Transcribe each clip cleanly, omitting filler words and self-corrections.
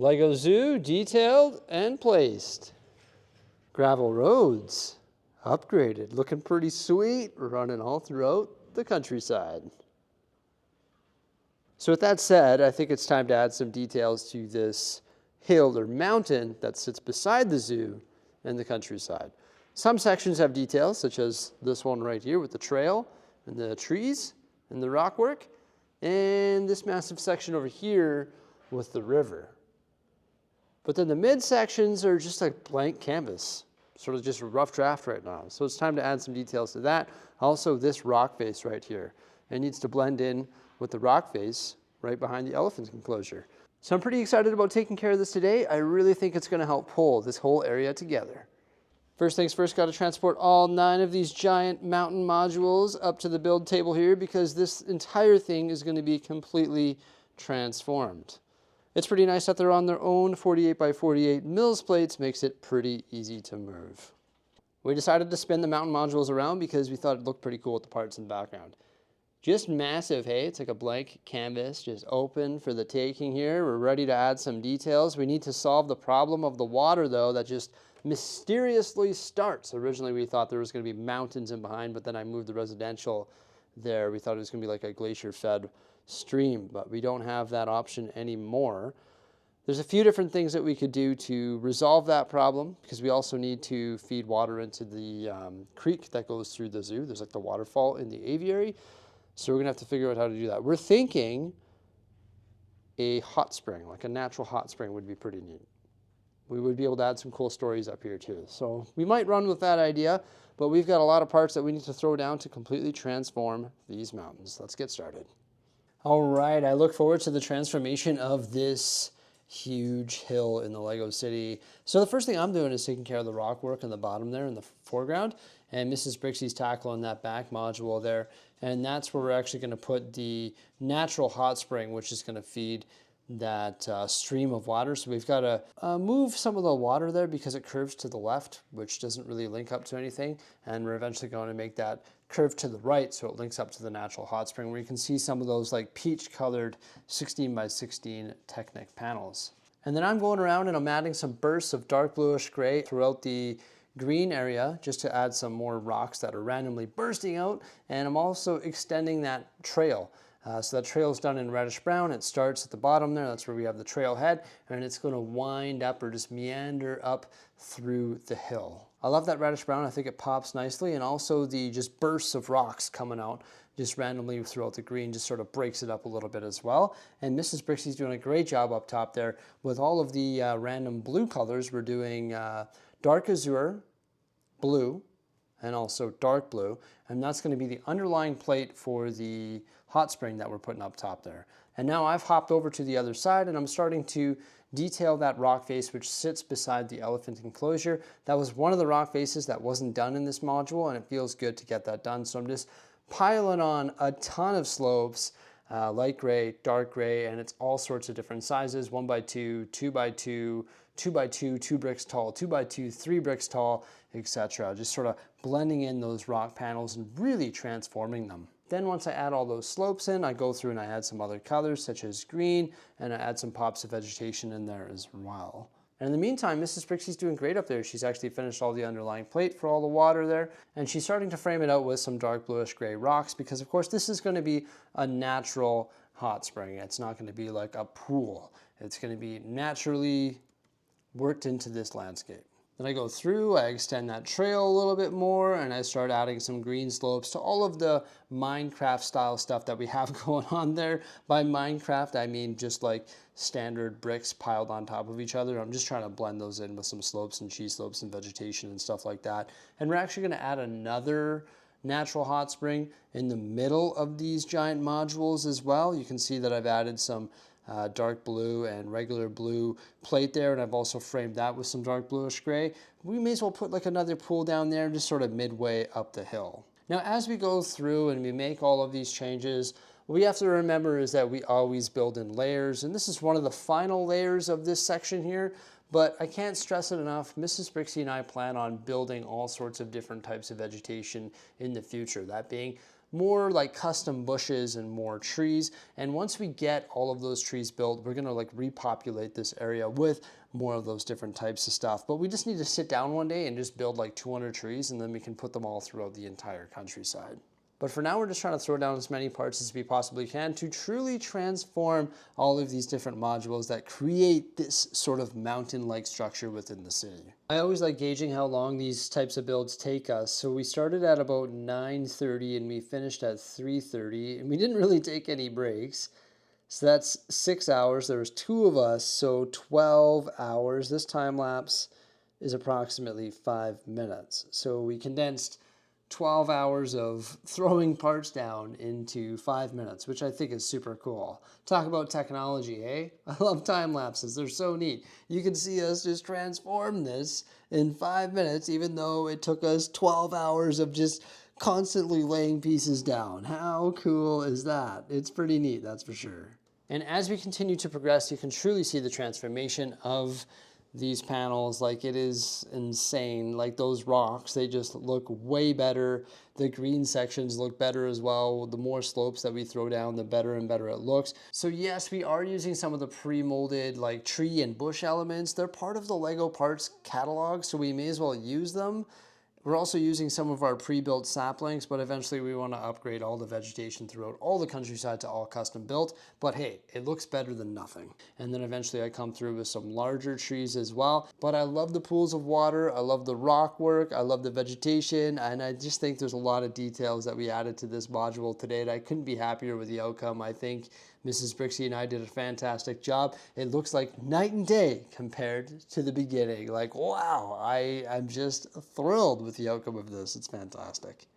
Lego Zoo detailed and placed. Gravel roads upgraded, looking pretty sweet, running all throughout the countryside. So with that said, I think it's time to add some details to this hill or mountain that sits beside the zoo and the countryside. Some sections have details, such as this one right here with the trail and the trees and the rock work, and this massive section over here with the river. But then the mid sections are just like blank canvas, sort of just a rough draft right now. So it's time to add some details to that. Also, this rock face right here, it needs to blend in with the rock face right behind the elephant enclosure. So I'm pretty excited about taking care of this today. I really think it's going to help pull this whole area together. First things first, got to transport all 9 of these giant mountain modules up to the build table here, because this entire thing is going to be completely transformed. It's pretty nice that they're on their own 48 by 48 mills plates, makes it pretty easy to move. We decided to spin the mountain modules around because we thought it looked pretty cool with the parts in the background. Just massive, hey? It's like a blank canvas, just open for the taking here. We're ready to add some details. We need to solve the problem of the water, though, that just mysteriously starts. Originally, we thought there was going to be mountains in behind, but then I moved the residential there. We thought it was going to be like a glacier-fed stream, but we don't have that option anymore. There's a few different things that we could do to resolve that problem, because we also need to feed water into the creek that goes through the zoo. There's like the waterfall in the aviary. So we're gonna have to figure out how to do that. We're thinking a hot spring, like a natural hot spring, would be pretty neat. We would be able to add some cool stories up here too. So we might run with that idea, but we've got a lot of parts that we need to throw down to completely transform these mountains. Let's get started. All right, I look forward to the transformation of this huge hill in the Lego City. So the first thing I'm doing is taking care of the rock work on the bottom there in the foreground, and Mrs. Bricksie's tackling that back module there, and that's where we're actually going to put the natural hot spring, which is going to feed that stream of water. So we've got to move some of the water there because it curves to the left, which doesn't really link up to anything, and we're eventually going to make that curve to the right so it links up to the natural hot spring, where you can see some of those like peach colored 16 by 16 Technic panels. And then I'm going around and I'm adding some bursts of dark bluish gray throughout the green area just to add some more rocks that are randomly bursting out, and I'm also extending that trail. So that trail is done in reddish brown. It starts at the bottom there. That's where we have the trail head, and it's going to wind up or just meander up through the hill. I love that reddish brown. I think it pops nicely, and also the just bursts of rocks coming out just randomly throughout the green just sort of breaks it up a little bit as well. And Mrs. Bricksie's doing a great job up top there with all of the random blue colors. We're doing dark azure, blue, and also dark blue, and that's going to be the underlying plate for the hot spring that we're putting up top there. And now I've hopped over to the other side and I'm starting to detail that rock face which sits beside the elephant enclosure. That was one of the rock faces that wasn't done in this module, and it feels good to get that done. So I'm just piling on a ton of slopes, light gray, dark gray, and it's all sorts of different sizes, 1 by 2, 2 by 2, 2 by 2, 2 bricks tall, 2 by 2, 3 bricks tall, etc. Just sort of blending in those rock panels and really transforming them. Then once I add all those slopes in, I go through and I add some other colors such as green, and I add some pops of vegetation in there as well. And in the meantime, Mrs. Bricksie's doing great up there. She's actually finished all the underlying plate for all the water there, and she's starting to frame it out with some dark bluish gray rocks, because of course this is going to be a natural hot spring. It's not going to be like a pool. It's going to be naturally worked into this landscape. Then I go through, I extend that trail a little bit more, and I start adding some green slopes to all of the Minecraft style stuff that we have going on there. By Minecraft, I mean just like standard bricks piled on top of each other. I'm just trying to blend those in with some slopes and cheese slopes and vegetation and stuff like that. And we're actually going to add another natural hot spring in the middle of these giant modules as well. You can see that I've added some dark blue and regular blue plate there, and I've also framed that with some dark bluish gray. We may as well put like another pool down there just sort of midway up the hill. Now as we go through and we make all of these changes, what we have to remember is that we always build in layers, and this is one of the final layers of this section here. But I can't stress it enough, Mrs. Bricksie and I plan on building all sorts of different types of vegetation in the future. That being more like custom bushes and more trees. And once we get all of those trees built, we're gonna like repopulate this area with more of those different types of stuff. But we just need to sit down one day and just build like 200 trees, and then we can put them all throughout the entire countryside. But for now, we're just trying to throw down as many parts as we possibly can to truly transform all of these different modules that create this sort of mountain-like structure within the city. I always like gauging how long these types of builds take us. So we started at about 9:30 and we finished at 3:30, and we didn't really take any breaks. So that's 6 hours. There was 2 of us, so 12 hours. This time lapse is approximately 5 minutes. So we condensed 12 hours of throwing parts down into 5 minutes, which I think is super cool. Talk about technology, eh? I love time lapses. They're so neat. You can see us just transform this in 5 minutes, even though it took us 12 hours of just constantly laying pieces down. How cool is that? It's pretty neat, that's for sure. And as we continue to progress, you can truly see the transformation of these panels. Like, it is insane. Like, those rocks, they just look way better. The green sections look better as well. The more slopes that we throw down, the better and better it looks. So yes, we are using some of the pre-molded like tree and bush elements. They're part of the Lego parts catalog, so we may as well use them. We're also using some of our pre-built saplings, but eventually we want to upgrade all the vegetation throughout all the countryside to all custom built. But hey, it looks better than nothing. And then eventually I come through with some larger trees as well. But I love the pools of water. I love the rock work. I love the vegetation. And I just think there's a lot of details that we added to this module today, and I couldn't be happier with the outcome. I think Mrs. Bricksie and I did a fantastic job. It looks like night and day compared to the beginning. Like, wow, I'm just thrilled with the outcome of this. It's fantastic.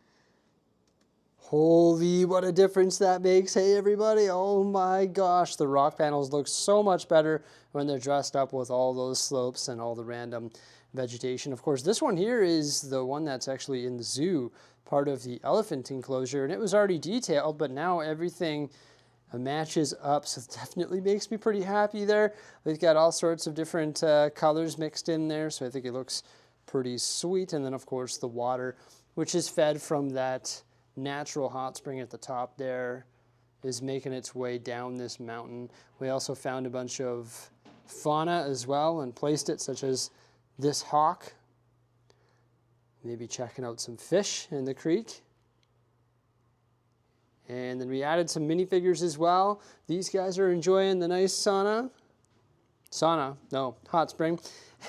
Holy, what a difference that makes. Hey, everybody. Oh my gosh, the rock panels look so much better when they're dressed up with all those slopes and all the random vegetation. Of course, this one here is the one that's actually in the zoo, part of the elephant enclosure, and it was already detailed, but now everything matches up, so it definitely makes me pretty happy there. They've got all sorts of different colors mixed in there, so I think it looks pretty sweet. And then of course the water, which is fed from that natural hot spring at the top there, is making its way down this mountain. We also found a bunch of fauna as well and placed it, such as this hawk. Maybe checking out some fish in the creek. And then we added some minifigures as well. These guys are enjoying the nice hot spring.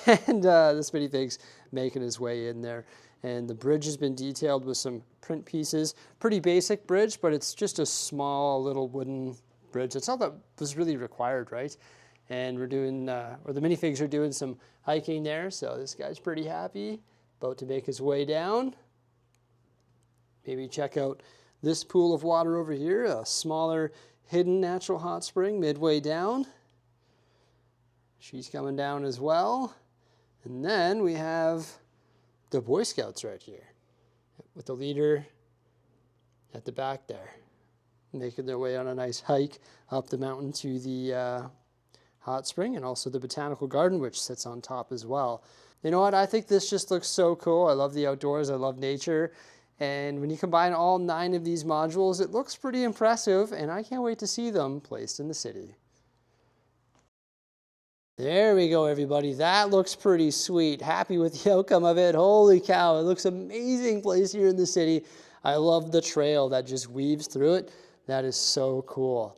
And this minifig's making his way in there. And the bridge has been detailed with some print pieces. Pretty basic bridge, but it's just a small little wooden bridge. That's all that was really required, right? And we're doing, or the minifigs are doing some hiking there. So this guy's pretty happy, about to make his way down. Maybe check out this pool of water over here, a smaller hidden natural hot spring midway down. She's coming down as well. And then we have the Boy Scouts right here with the leader at the back there, making their way on a nice hike up the mountain to the hot spring, and also the botanical garden, which sits on top as well. You know what? I think this just looks so cool. I love the outdoors. I love nature. And when you combine all 9 of these modules, it looks pretty impressive, and I can't wait to see them placed in the city. There we go, everybody. That looks pretty sweet. Happy with the outcome of it. Holy cow, it looks amazing place here in the city. I love the trail that just weaves through it. That is so cool.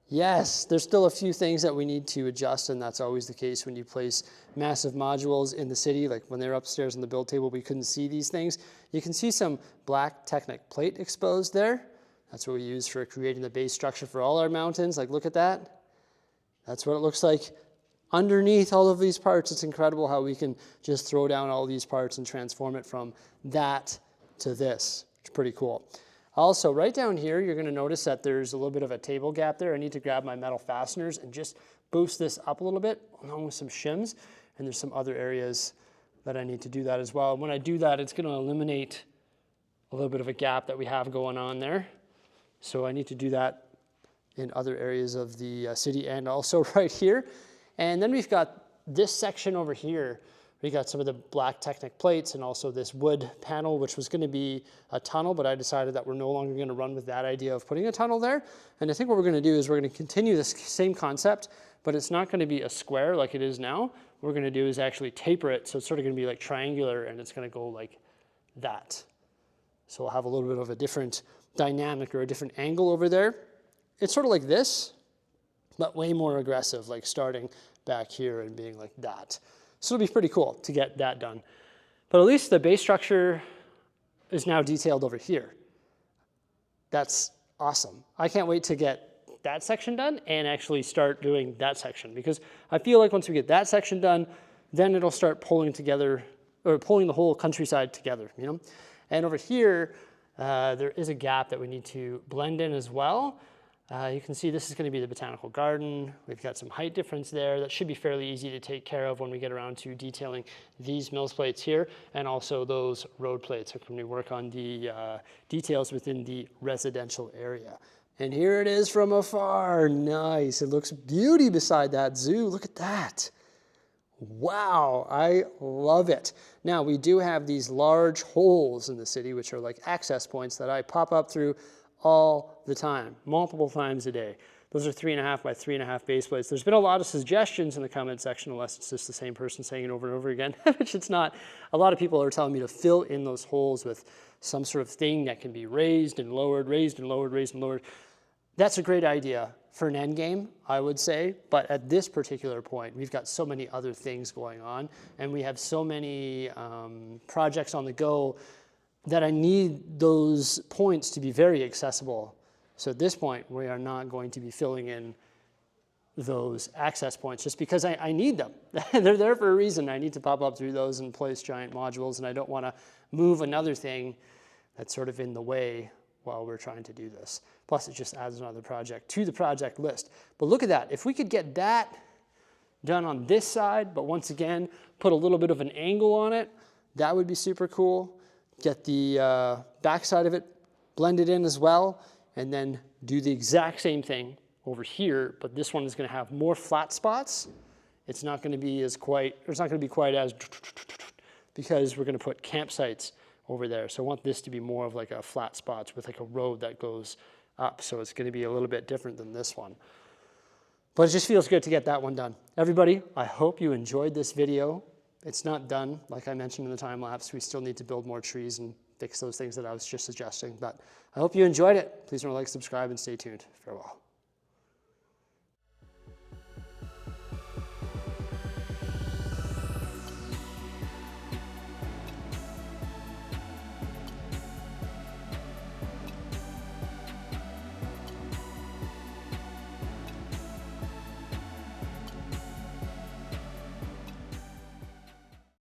Yes, there's still a few things that we need to adjust, and that's always the case when you place massive modules in the city. Like when they're upstairs on the build table, we couldn't see these things. You can see some black Technic plate exposed there. That's what we use for creating the base structure for all our mountains. Like, look at that. That's what it looks like underneath all of these parts. It's incredible how we can just throw down all these parts and transform it from that to this. It's pretty cool. Also, right down here, you're going to notice that there's a little bit of a table gap there. I need to grab my metal fasteners and just boost this up a little bit, along with some shims. And there's some other areas that I need to do that as well. And when I do that, it's going to eliminate a little bit of a gap that we have going on there. So I need to do that in other areas of the city and also right here. And then we've got this section over here. We got some of the black Technic plates and also this wood panel, which was going to be a tunnel, but I decided that we're no longer going to run with that idea of putting a tunnel there. And I think what we're going to do is we're going to continue this same concept, but it's not going to be a square like it is now. What we're going to do is actually taper it, so it's sort of going to be like triangular, and it's going to go like that. So we'll have a little bit of a different dynamic or a different angle over there. It's sort of like this, but way more aggressive, like starting back here and being like that. So it'll be pretty cool to get that done. But at least the base structure is now detailed over here. That's awesome. I can't wait to get that section done and actually start doing that section, because I feel like once we get that section done, then it'll start pulling together, or pulling the whole countryside together, you know? And over here, there is a gap that we need to blend in as well. You can see this is going to be the botanical garden. We've got some height difference there. That should be fairly easy to take care of when we get around to detailing these mills plates here and also those road plates when we work on the details within the residential area. And here it is from afar. Nice. It looks beauty beside that zoo. Look at that. Wow, I love it. Now, we do have these large holes in the city, which are like access points that I pop up through all the time, multiple times a day. Those are 3.5 by 3.5 base plates. There's been a lot of suggestions in the comment section, unless it's just the same person saying it over and over again, which it's not. A lot of people are telling me to fill in those holes with some sort of thing that can be raised and lowered, raised and lowered, raised and lowered. That's a great idea for an end game, I would say, but at this particular point, we've got so many other things going on, and we have so many projects on the go that I need those points to be very accessible. So at this point, we are not going to be filling in those access points just because I need them. They're there for a reason. I need to pop up through those and place giant modules, and I don't want to move another thing that's sort of in the way while we're trying to do this. Plus, it just adds another project to the project list. But look at that. If we could get that done on this side, but once again, put a little bit of an angle on it, that would be super cool. Get the back side of it blended in as well, and then do the exact same thing over here, but this one is going to have more flat spots. It's not going to be as quite as because we're going to put campsites over there. So I want this to be more of like a flat spots with like a road that goes up. So it's going to be a little bit different than this one. But it just feels good to get that one done. Everybody, I hope you enjoyed this video. It's not done. Like I mentioned in the time lapse, we still need to build more trees and fix those things that I was just suggesting. But I hope you enjoyed it. Please remember to like, subscribe, and stay tuned. Farewell.